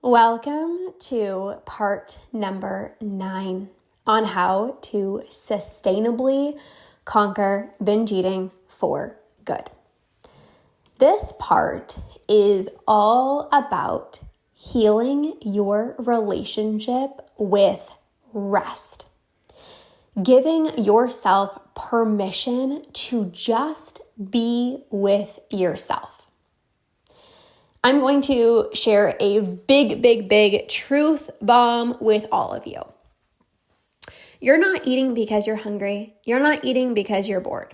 Welcome to part number 9 on how to sustainably conquer binge eating for good. This part is all about healing your relationship with rest, giving yourself permission to just be with yourself. I'm going to share a big truth bomb with all of you. You're not eating because you're hungry. You're not eating because you're bored.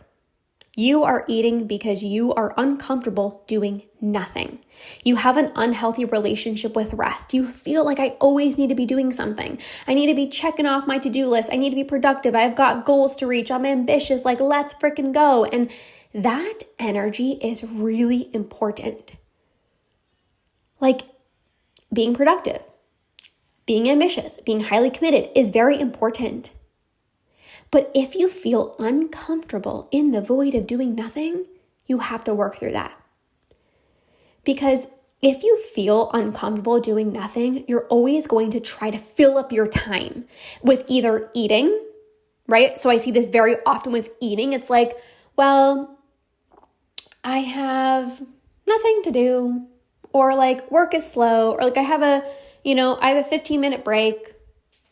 You are eating because you are uncomfortable doing nothing. You have an unhealthy relationship with rest. You feel like I always need to be doing something. I need to be checking off my to-do list. I need to be productive. I've got goals to reach. I'm ambitious. Like, let's freaking go. And that energy is really important. Like being productive, being ambitious, being highly committed is very important. But if you feel uncomfortable in the void of doing nothing, you have to work through that. Because if you feel uncomfortable doing nothing, you're always going to try to fill up your time with either eating, right? So I see this very often with eating. It's like, well, I have nothing to do. Or like work is slow, or like I have a 15-minute break.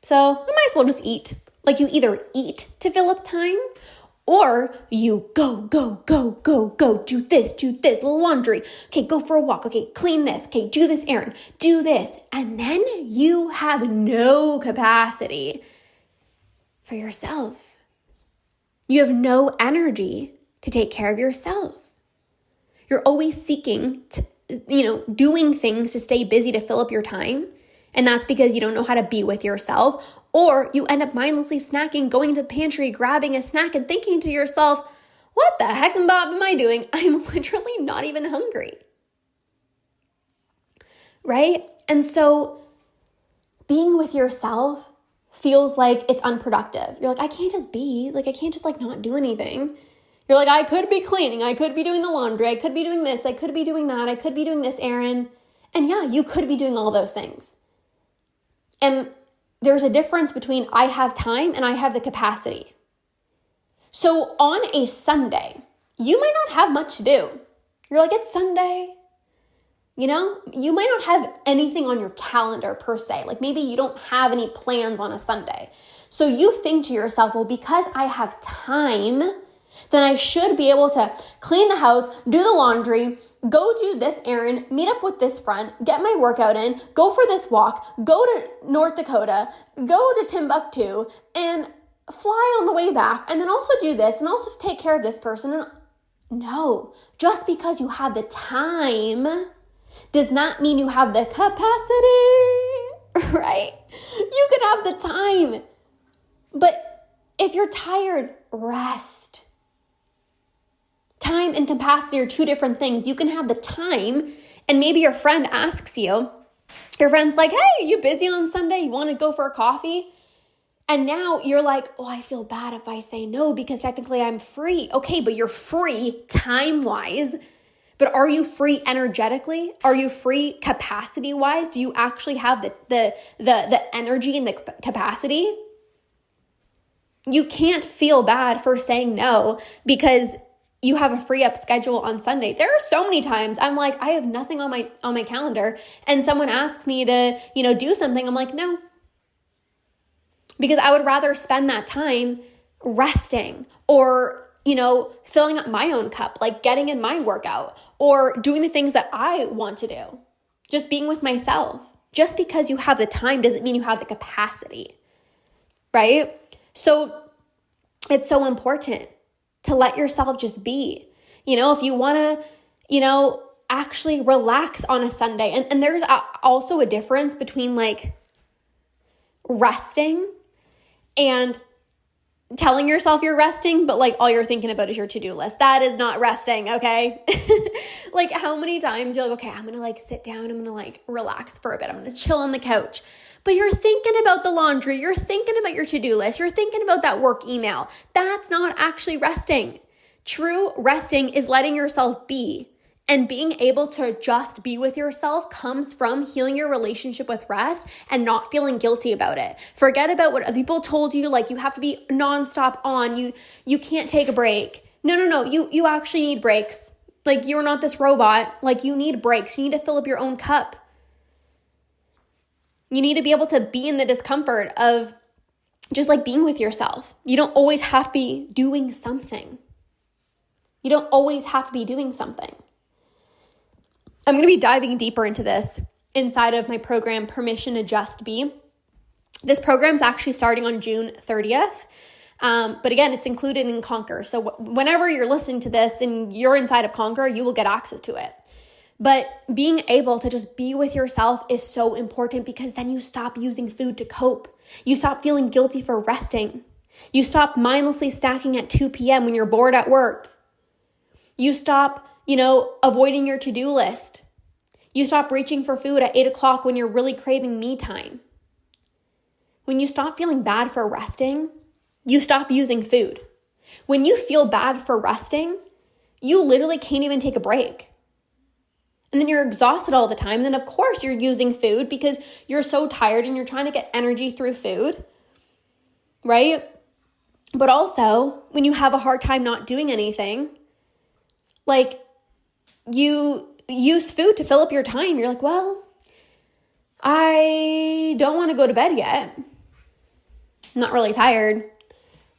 So I might as well just eat. Like you either eat to fill up time, or you go, do this, laundry. Okay, go for a walk. Okay, clean this. Okay, do this errand, do this. And then you have no capacity for yourself. You have no energy to take care of yourself. You're always seeking to doing things to stay busy to fill up your time. And that's because you don't know how to be with yourself. Or you end up mindlessly snacking, going to the pantry, grabbing a snack and thinking to yourself, what the heck, Bob, am I doing? I'm literally not even hungry. Right? And so being with yourself feels like it's unproductive. You're like, I can't just be. Like, I can't just not do anything. You're like, I could be cleaning, I could be doing the laundry, I could be doing this, I could be doing that, I could be doing this errand. And yeah, you could be doing all those things. And there's a difference between I have time and I have the capacity. So on a Sunday, you might not have much to do. You're like, it's Sunday. You might not have anything on your calendar per se. Like maybe you don't have any plans on a Sunday. So you think to yourself, well, because I have time, then I should be able to clean the house, do the laundry, go do this errand, meet up with this friend, get my workout in, go for this walk, go to North Dakota, go to Timbuktu, and fly on the way back, and then also do this, and also take care of this person. And no, just because you have the time does not mean you have the capacity, right? You can have the time, but if you're tired, rest. Time and capacity are two different things. You can have the time, and maybe your friend asks you, your friend's like, hey, are you busy on Sunday? You want to go for a coffee? And now you're like, oh, I feel bad if I say no because technically I'm free. Okay, but you're free time-wise, but are you free energetically? Are you free capacity-wise? Do you actually have the energy and the capacity? You can't feel bad for saying no because you have a free up schedule on Sunday. There are so many times I'm like, I have nothing on my calendar, and someone asks me to, do something. I'm like, no, because I would rather spend that time resting or, filling up my own cup, like getting in my workout or doing the things that I want to do, just being with myself. Just because you have the time doesn't mean you have the capacity, right? So it's so important to let yourself just be. If you want to, actually relax on a Sunday. And there's also a difference between like resting and telling yourself you're resting, but like all you're thinking about is your to-do list. That is not resting, okay? Like how many times you're like, okay, I'm going to like sit down. I'm going to like relax for a bit. I'm going to chill on the couch. But you're thinking about the laundry. You're thinking about your to-do list. You're thinking about that work email. That's not actually resting. True resting is letting yourself be And being able to just be with yourself comes from healing your relationship with rest and not feeling guilty about it. Forget about what other people told you, like you have to be nonstop on, you can't take a break. No, you actually need breaks. Like you're not this robot, like you need breaks. You need to fill up your own cup. You need to be able to be in the discomfort of just like being with yourself. You don't always have to be doing something. You don't always have to be doing something. I'm going to be diving deeper into this inside of my program, Permission to Just Be. This program is actually starting on June 30th. But again, it's included in Conquer. So whenever you're listening to this and you're inside of Conquer, you will get access to it. But being able to just be with yourself is so important because then you stop using food to cope. You stop feeling guilty for resting. You stop mindlessly snacking at 2 p.m. when you're bored at work. You stop avoiding your to-do list. You stop reaching for food at 8 o'clock when you're really craving me time. When you stop feeling bad for resting, you stop using food. When you feel bad for resting, you literally can't even take a break. And then you're exhausted all the time. And then of course you're using food because you're so tired and you're trying to get energy through food, right? But also when you have a hard time not doing anything, like you use food to fill up your time. You're like, well, I don't want to go to bed yet. I'm not really tired,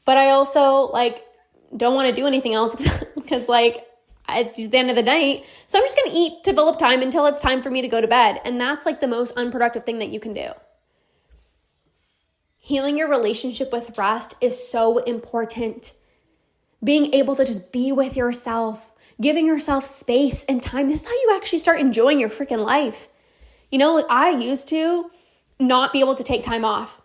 but I also don't want to do anything else because it's just the end of the night. So I'm just going to eat to fill up time until it's time for me to go to bed. And that's the most unproductive thing that you can do. Healing your relationship with rest is so important. Being able to just be with yourself, giving yourself space and time. This is how you actually start enjoying your freaking life. I used to not be able to take time off.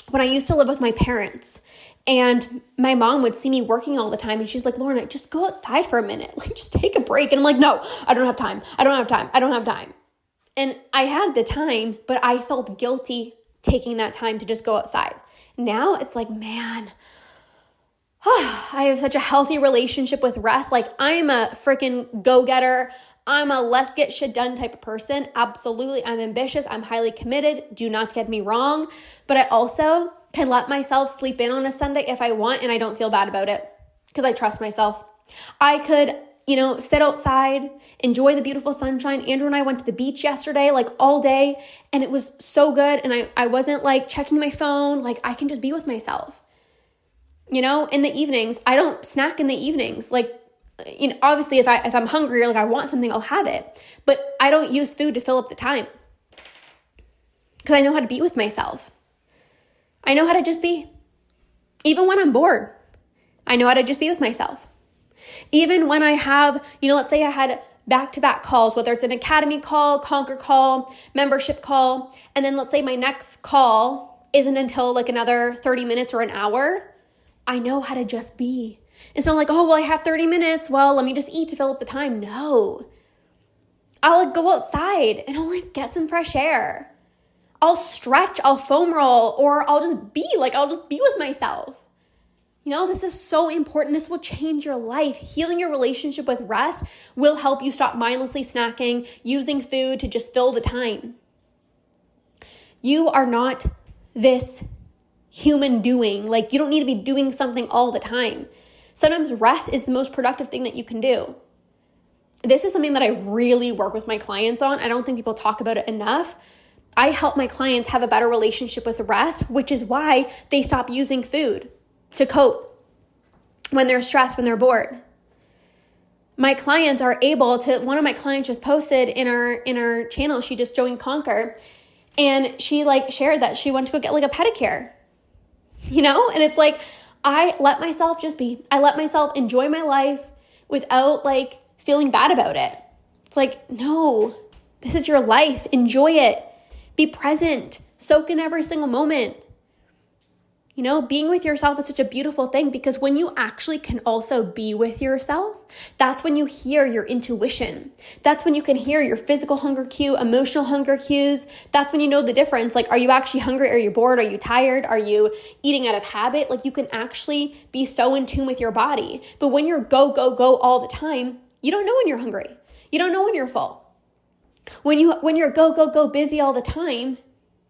When I used to live with my parents and my mom would see me working all the time and she's like, Lorna, just go outside for a minute. Just take a break. And I'm like, no, I don't have time. I don't have time. And I had the time, but I felt guilty taking that time to just go outside. Now it's like, man, I have such a healthy relationship with rest. I'm a freaking go-getter. I'm a let's get shit done type of person. Absolutely. I'm ambitious. I'm highly committed. Do not get me wrong. But I also can let myself sleep in on a Sunday if I want and I don't feel bad about it because I trust myself. I could, sit outside, enjoy the beautiful sunshine. Andrew and I went to the beach yesterday, all day, and it was so good. And I wasn't checking my phone. I can just be with myself. In the evenings, I don't snack in the evenings. Obviously if I'm hungry or I want something, I'll have it, but I don't use food to fill up the time because I know how to be with myself. I know how to just be. Even when I'm bored, I know how to just be with myself. Even when I have, let's say I had back-to-back calls, whether it's an academy call, Conquer call, membership call, and then let's say my next call isn't until another 30 minutes or an hour, I know how to just be. It's not I have 30 minutes. Well, let me just eat to fill up the time. No. I'll go outside and I'll get some fresh air. I'll stretch, I'll foam roll, or I'll just be with myself. This is so important. This will change your life. Healing your relationship with rest will help you stop mindlessly snacking, using food to just fill the time. You are not this human doing. You don't need to be doing something all the time. Sometimes rest is the most productive thing that you can do. This is something that I really work with my clients on. I don't think people talk about it enough. I help my clients have a better relationship with rest, which is why they stop using food to cope when they're stressed, when they're bored. My clients are able to, one of my clients just posted in our channel, she just joined Conquer, and she shared that she went to go get a pedicure. And it's I let myself just be. I let myself enjoy my life without feeling bad about it. It's no, this is your life. Enjoy it. Be present. Soak in every single moment. Being with yourself is such a beautiful thing because when you actually can also be with yourself, that's when you hear your intuition. That's when you can hear your physical hunger cue, emotional hunger cues. That's when you know the difference. Are you actually hungry? Are you bored? Are you tired? Are you eating out of habit? You can actually be so in tune with your body. But when you're go, go, go all the time, You don't know when you're hungry. You don't know when you're full. When you're go busy all the time,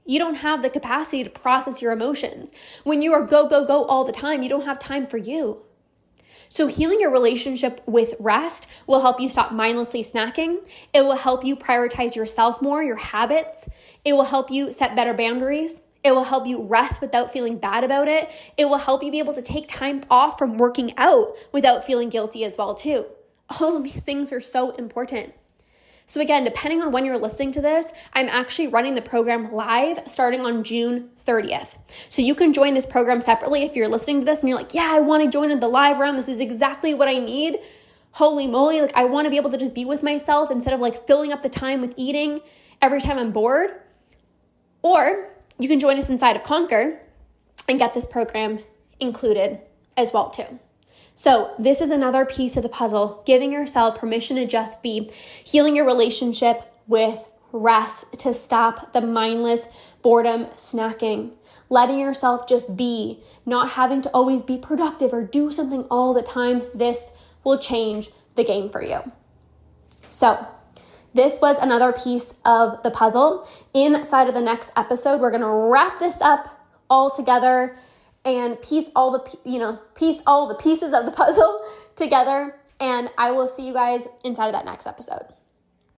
you don't have the capacity to process your emotions. When you are go all the time, you don't have time for you. So healing your relationship with rest will help you stop mindlessly snacking. It will help you prioritize yourself more, your habits. It will help you set better boundaries. It will help you rest without feeling bad about it. It will help you be able to take time off from working out without feeling guilty as well too. All of these things are so important. So again, depending on when you're listening to this, I'm actually running the program live starting on June 30th. So you can join this program separately if you're listening to this and you're like, yeah, I want to join in the live round. This is exactly what I need. Holy moly, like I want to be able to just be with myself instead of like filling up the time with eating every time I'm bored. Or you can join us inside of Conquer and get this program included as well too. So this is another piece of the puzzle, giving yourself permission to just be, healing your relationship with rest, to stop the mindless boredom snacking, letting yourself just be, not having to always be productive or do something all the time. This will change the game for you. So this was another piece of the puzzle. Inside of the next episode, we're going to wrap this up all together and piece all the pieces of the puzzle together. And I will see you guys inside of that next episode.